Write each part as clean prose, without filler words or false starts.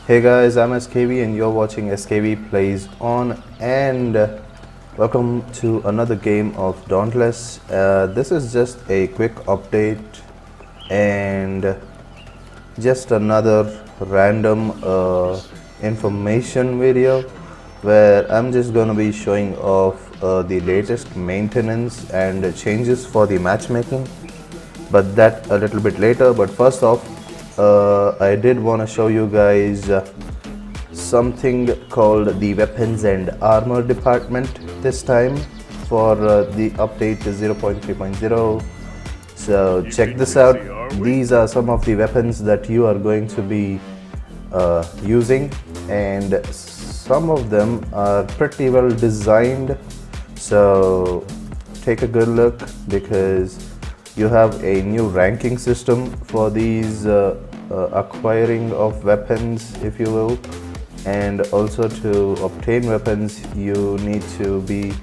Hey guys, I'm SKV and you're watching SKV Plays On, and welcome to another game of Dauntless. This is just a quick update and just another random information video where I'm just gonna be showing off the latest maintenance and changes for the matchmaking, but that a little bit later. But first off, I did want to show you guys something called the weapons and armor department this time for the update 0.3.0. So check this out. These are some of the weapons that you are going to be using, and some of them are pretty well designed, so take a good look because you have a new ranking system for these acquiring of weapons, if you will, and also to obtain weapons you need to be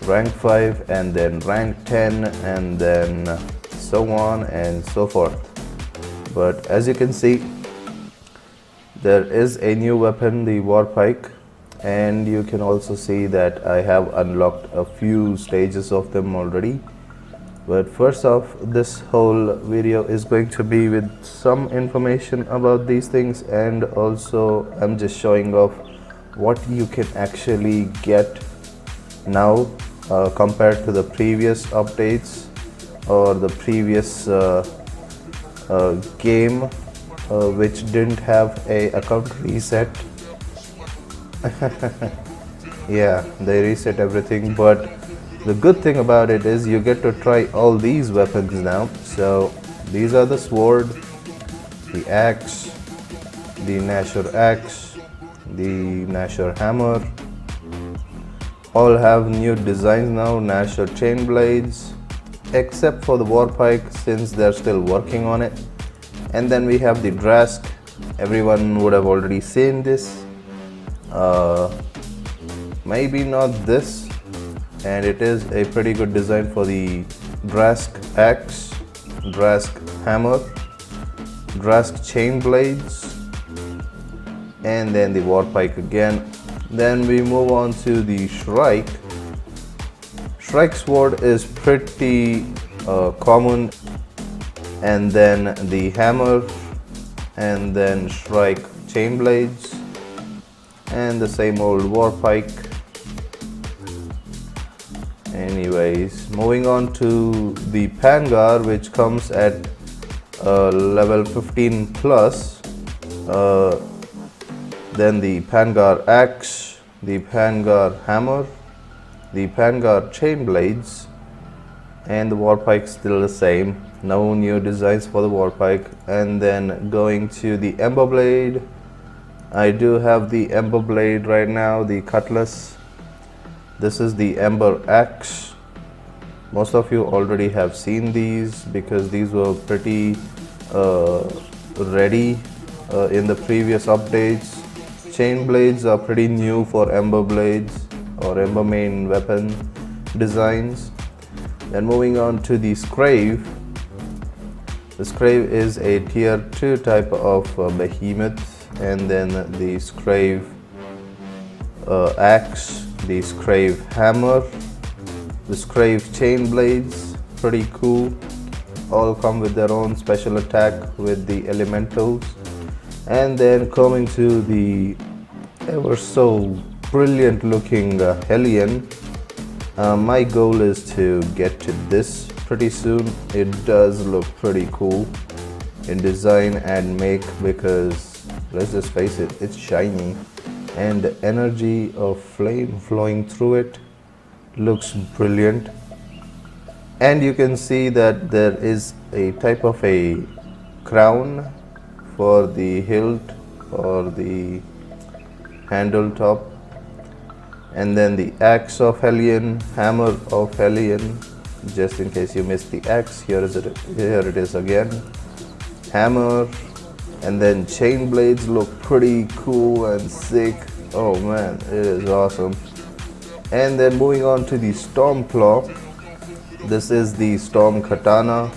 rank 5 and then rank 10 and then so on and so forth. But as you can see, there is a new weapon, the war pike, and you can also see that I have unlocked a few stages of them already. But first off, this whole video is going to be with some information about these things, and also I'm just showing off what you can actually get now compared to the previous updates or the previous game which didn't have a account reset. Yeah, they reset everything, but the good thing about it is you get to try all these weapons now. So these are the sword, the axe, the Nasher axe, the Nasher hammer. All have new designs now, Nasher chain blades, except for the war pike since they're still working on it. And then we have the Drask. Everyone would have already seen this. Maybe not this. And it is a pretty good design for the Drask axe, Drask hammer, Drask chain blades, and then the war pike again. Then we move on to the Shrike. Shrike sword is pretty common, and then the hammer, and then Shrike chain blades, and the same old war pike. Anyways, moving on to the Pangar, which comes at level 15 plus. Then the Pangar axe, the Pangar hammer, the Pangar chain blades, and the war pike still the same. No new designs for the war pike. And then going to the Ember blade, I do have the Ember blade right now, the cutlass. This is the Ember axe. Most of you already have seen these because these were pretty ready in the previous updates. Chain blades are pretty new for Ember blades or Ember main weapon designs. Then moving on to the Skrave. The Skrave is a tier 2 type of behemoth, and then the Skrave axe, the Skrave hammer, the Skrave chain blades, pretty cool. All come with their own special attack with the elementals. And then coming to the ever so brilliant looking Hellion. My goal is to get to this pretty soon. It does look pretty cool in design and make, because let's just face it, it's shiny, and the energy of flame flowing through it looks brilliant. And you can see that there is a type of a crown for the hilt or the handle top, and then the axe of Hellion, hammer of Hellion. Just in case you missed the axe, here it is again, hammer. And then chain blades look pretty cool and sick. Oh man, it is awesome. And then moving on to the Storm Claw. This is the Storm Katana.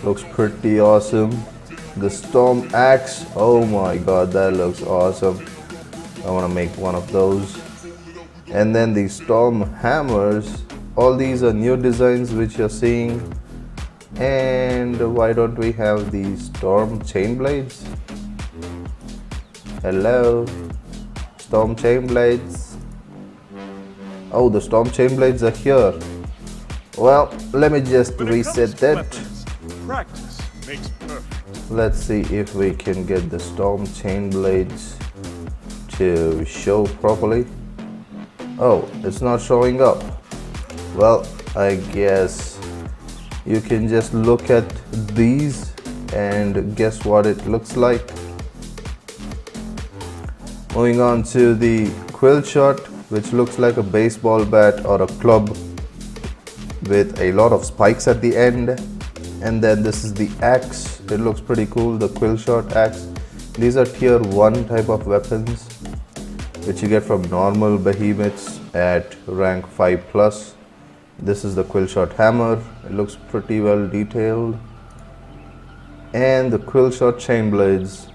Looks pretty awesome. The Storm Axe, oh my god, that looks awesome. I want to make one of those. And then the Storm Hammers, all these are new designs which you're seeing. And why don't we have the Storm Chain Blades? Hello, Storm Chain Blades. Oh, the Storm Chain Blades are here. Well, let me just reset that. Practice makes perfect. Let's see if we can get the Storm Chain Blades to show properly. Oh, it's not showing up. Well, I guess you can just look at these and guess what it looks like. Moving on to the Quill Shot, which looks like a baseball bat or a club with a lot of spikes at the end. And then this is the axe. It looks pretty cool, the Quill Shot axe. These are tier 1 type of weapons which you get from normal behemoths at rank 5+. This is the Quill Shot hammer. It looks pretty well detailed. And the Quill Shot chain blades.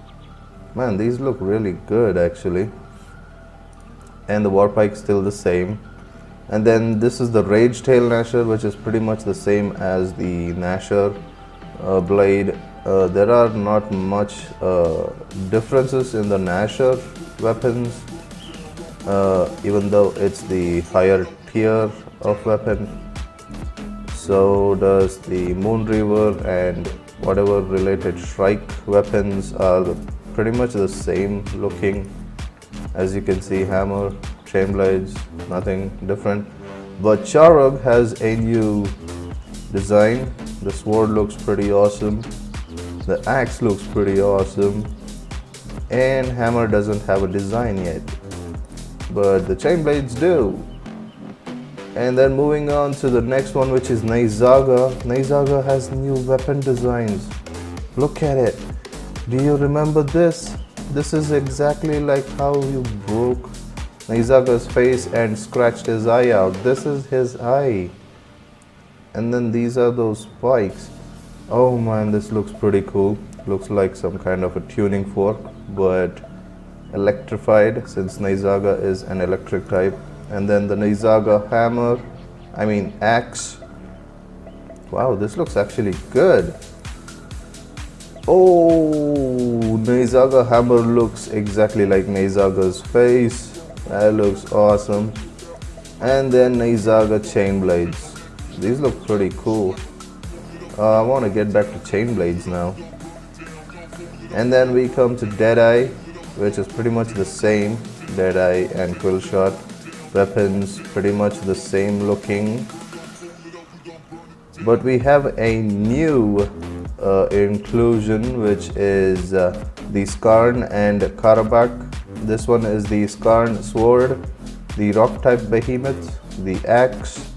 Man, these look really good actually. And the war pike still the same. And then this is the Rage Tail Gnasher, which is pretty much the same as the Gnasher blade. There are not much differences in the Gnasher weapons, even though it's the higher tier of weapon. So does the Moonreaver, and whatever related Shrike weapons are pretty much the same looking. As you can see, hammer, chain blades, nothing different. But Charog has a new design. The sword looks pretty awesome. The axe looks pretty awesome. And hammer doesn't have a design yet, but the chain blades do. And then moving on to the next one, which is Naizaga. Naizaga has new weapon designs. Look at it. Do you remember this? This is exactly like how you broke Naizaga's face and scratched his eye out. This is his eye. And then these are those spikes. Oh man, this looks pretty cool. Looks like some kind of a tuning fork, but electrified, since Naizaga is an electric type. And then the Naizaga hammer, axe. Wow, this looks actually good. Oh, Naizaga hammer looks exactly like Naizaga's face. That looks awesome. And then Naizaga chain blades. These look pretty cool. I want to get back to chain blades now. And then we come to Deadeye, which is pretty much the same. Deadeye and Quill Shot weapons, pretty much the same looking. But we have a new inclusion, which is the Skarn and Karabakh. This one is the Skarn sword, the rock type behemoth, the axe,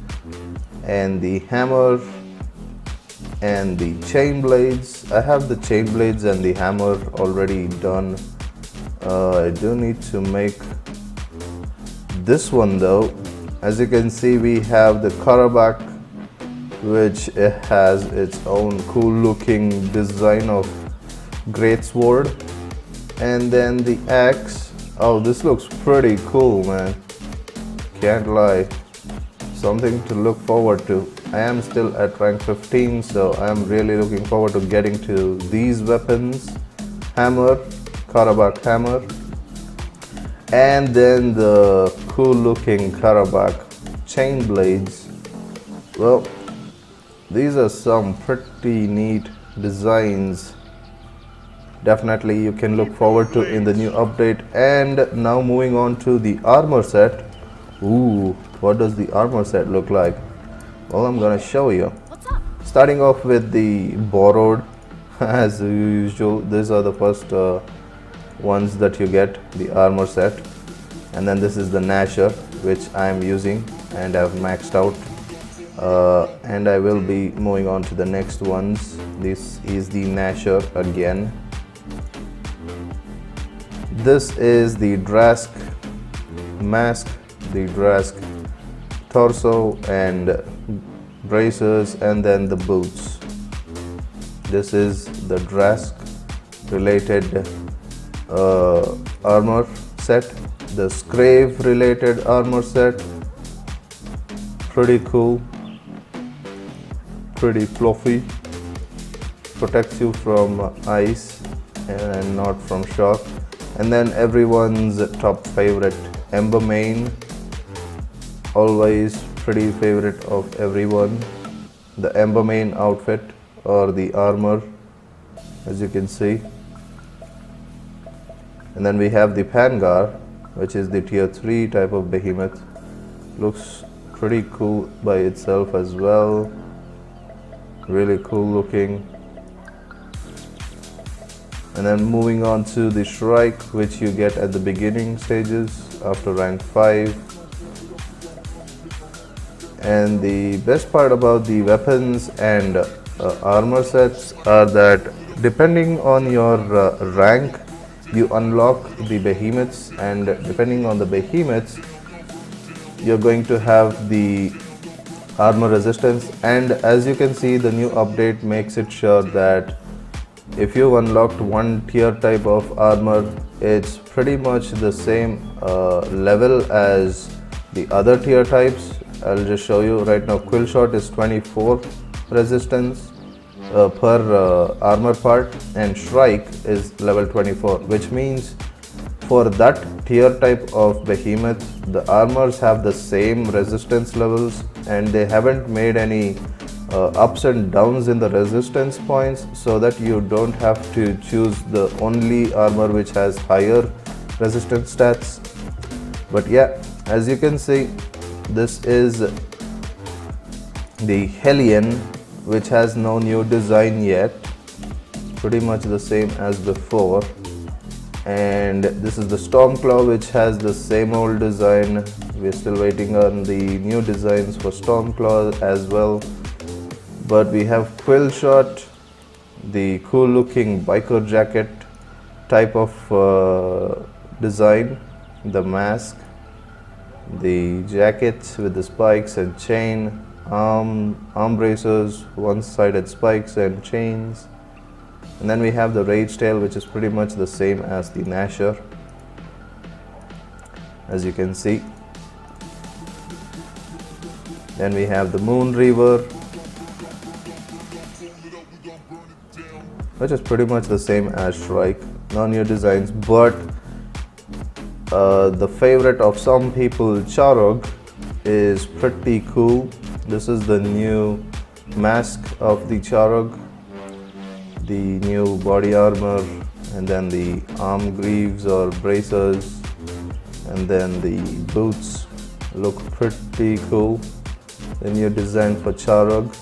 and the hammer, and the chain blades. I have the chain blades and the hammer already done. I do need to make this one though. As you can see, we have the Karabakh, which has its own cool looking design of great sword. And then the axe. Oh, this looks pretty cool, man. Can't lie. Something to look forward to. I am still at rank 15, so I am really looking forward to getting to these weapons. Hammer, Karabakh hammer. And then the cool looking Karabakh chain blades. Well, these are some pretty neat designs. Definitely you can look forward to in the new update. And now moving on to the armor set. Ooh, what does the armor set look like? Well, I'm gonna show you. What's up? Starting off with the borrowed. As usual, these are the first ones that you get, the armor set. And then this is the Gnasher, which I am using and I've maxed out. And I will be moving on to the next ones. This is the Gnasher again. This is the Drask mask, the Drask torso and bracers, and then the boots. This is the Drask related armor set, the Scrave related armor set. Pretty cool, pretty fluffy, protects you from ice and not from shock. And then everyone's top favorite, Ember Main, always pretty favorite of everyone, the Ember Main outfit or the armor, as you can see. And then we have the Pangar, which is the tier 3 type of behemoth. Looks pretty cool by itself as well, really cool looking. And then moving on to the Shrike, which you get at the beginning stages after rank 5. And the best part about the weapons and armor sets are that depending on your rank, you unlock the behemoths, and depending on the behemoths, you're going to have the armor resistance. And as you can see, the new update makes it sure that if you've unlocked one tier type of armor, it's pretty much the same level as the other tier types. I'll just show you right now. Quill Shot is 24 resistance per armor part, and Shrike is level 24, which means for that tier type of behemoth, the armors have the same resistance levels, and they haven't made any ups and downs in the resistance points, so that you don't have to choose the only armor which has higher resistance stats. But yeah, as you can see, this is the Hellion, which has no new design yet, pretty much the same as before. And this is the Stormclaw, which has the same old design. We're still waiting on the new designs for Stormclaw as well. But we have Quill Shot, the cool looking biker jacket type of design, the mask, the jackets with the spikes and chain, arm bracers, one-sided spikes and chains. And then we have the Rage Tail, which is pretty much the same as the Gnasher, as you can see. Then we have the Moon Reaver, which is pretty much the same as Shrike. No new designs, but the favorite of some people, Charog, is pretty cool. This is the new mask of the Charog, the new body armor, and then the arm greaves or bracers, and then the boots look pretty cool. The new design for Charog.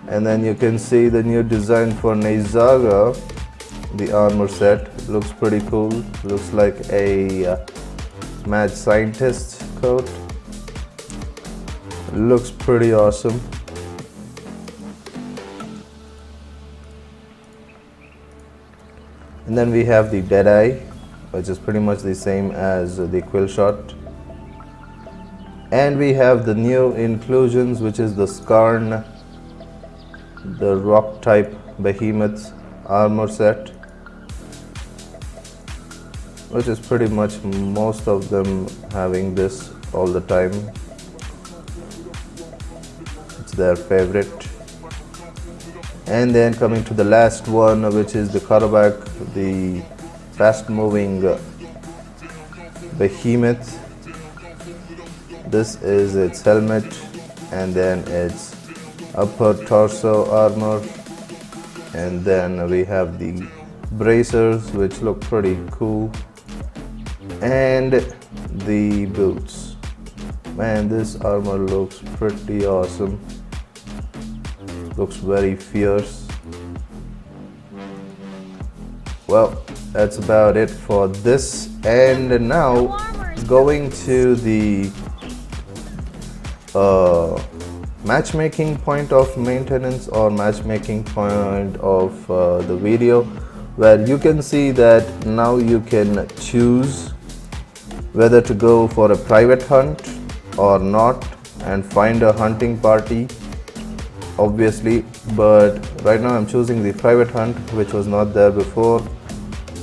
And then you can see the new design for Neizaga, the armor set. Looks pretty cool. Looks like a mad scientist coat. Looks pretty awesome. And then we have the Deadeye, which is pretty much the same as the Quill Shot. And we have the new inclusions, which is the Skarn, the rock type behemoth armor set, which is pretty much most of them having this all the time. It's their favorite. And then coming to the last one, which is the Karabak, the fast moving behemoth. This is its helmet, and then its upper torso armor, and then we have the bracers, which look pretty cool, and the boots. Man, this armor looks pretty awesome. Looks very fierce. Well, that's about it for this. And now going to the matchmaking point of maintenance, or matchmaking point of the video, where you can see that now you can choose whether to go for a private hunt or not and find a hunting party. obviously, but right now I'm choosing the private hunt, which was not there before.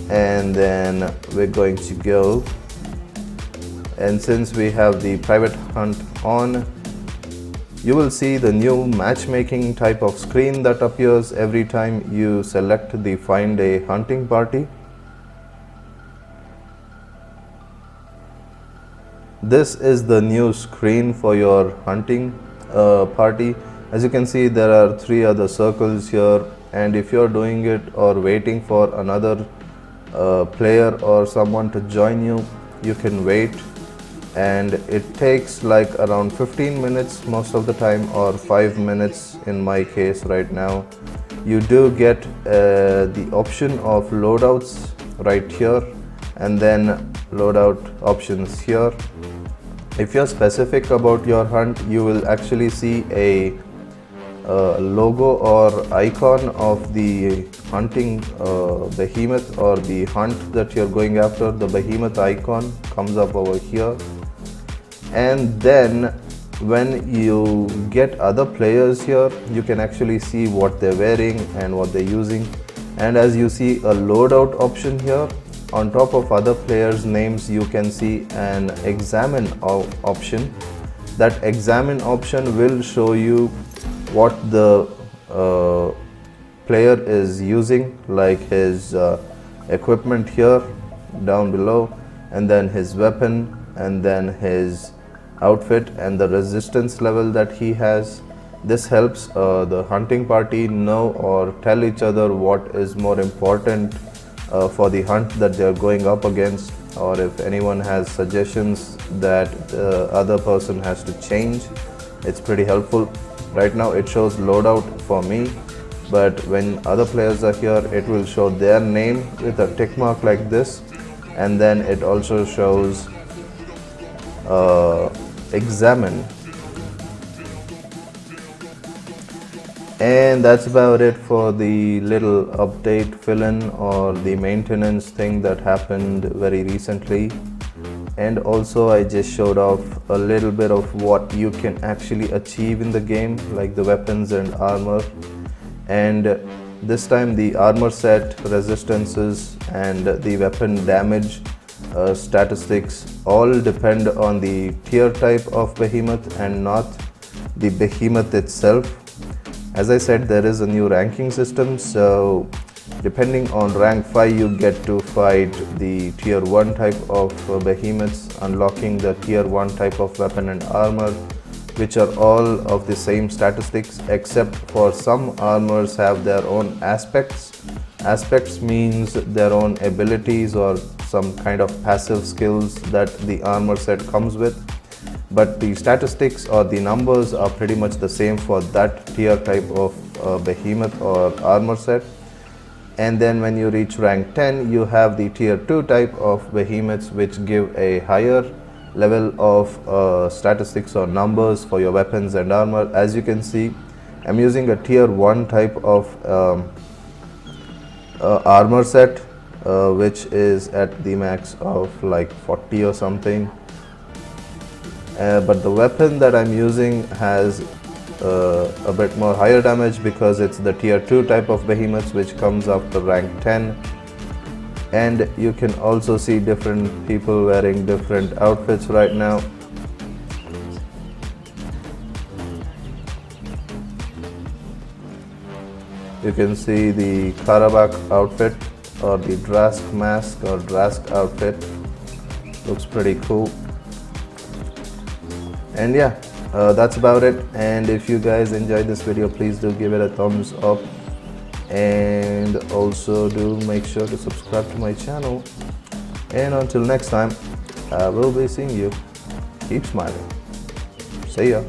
And then we're going to go, and since we have the private hunt on, you will see the new matchmaking type of screen that appears every time you select the find a hunting party. This is the new screen for your hunting party. As you can see, there are 3 other circles here, and if you're doing it or waiting for another player or someone to join you, you can wait, and it takes like around 15 minutes most of the time, or 5 minutes in my case right now. You do get the option of loadouts right here, and then loadout options here. If you're specific about your hunt, you will actually see a logo or icon of the hunting behemoth or the hunt that you're going after. The behemoth icon comes up over here, and then when you get other players here, you can actually see what they're wearing and what they're using. And as you see a loadout option here, on top of other players' names, you can see an examine option. That examine option will show you what the player is using, like his equipment here down below, and then his weapon, and then his outfit and the resistance level that he has. This helps the hunting party know or tell each other what is more important for the hunt that they are going up against, or if anyone has suggestions that the other person has to change. It's pretty helpful. Right now it shows loadout for me, but when other players are here, it will show their name with a tick mark like this, and then it also shows examine. And that's about it for the little update fill-in or the maintenance thing that happened very recently. And also I just showed off a little bit of what you can actually achieve in the game, like the weapons and armor. And this time the armor set, resistances, and the weapon damage statistics all depend on the tier type of behemoth and not the behemoth itself. As I said, there is a new ranking system, so depending on rank 5, you get to fight the tier 1 type of behemoths, unlocking the tier 1 type of weapon and armor, which are all of the same statistics, except for some armors have their own aspects. Aspects means their own abilities or some kind of passive skills that the armor set comes with. But the statistics or the numbers are pretty much the same for that tier type of behemoth or armor set. And then when you reach rank 10, you have the tier 2 type of behemoths, which give a higher level of statistics or numbers for your weapons and armor. As you can see, I'm using a tier 1 type of armor set, which is at the max of like 40 or something. But the weapon that I'm using has a bit more higher damage because it's the tier 2 type of behemoths, which comes after rank 10. And you can also see different people wearing different outfits right now. You can see the Karabakh outfit or the Drask mask or Drask outfit. Looks pretty cool. And yeah, that's about it. And if you guys enjoyed this video, please do give it a thumbs up, and also do make sure to subscribe to my channel. And until next time, I will be seeing you. Keep smiling. See ya.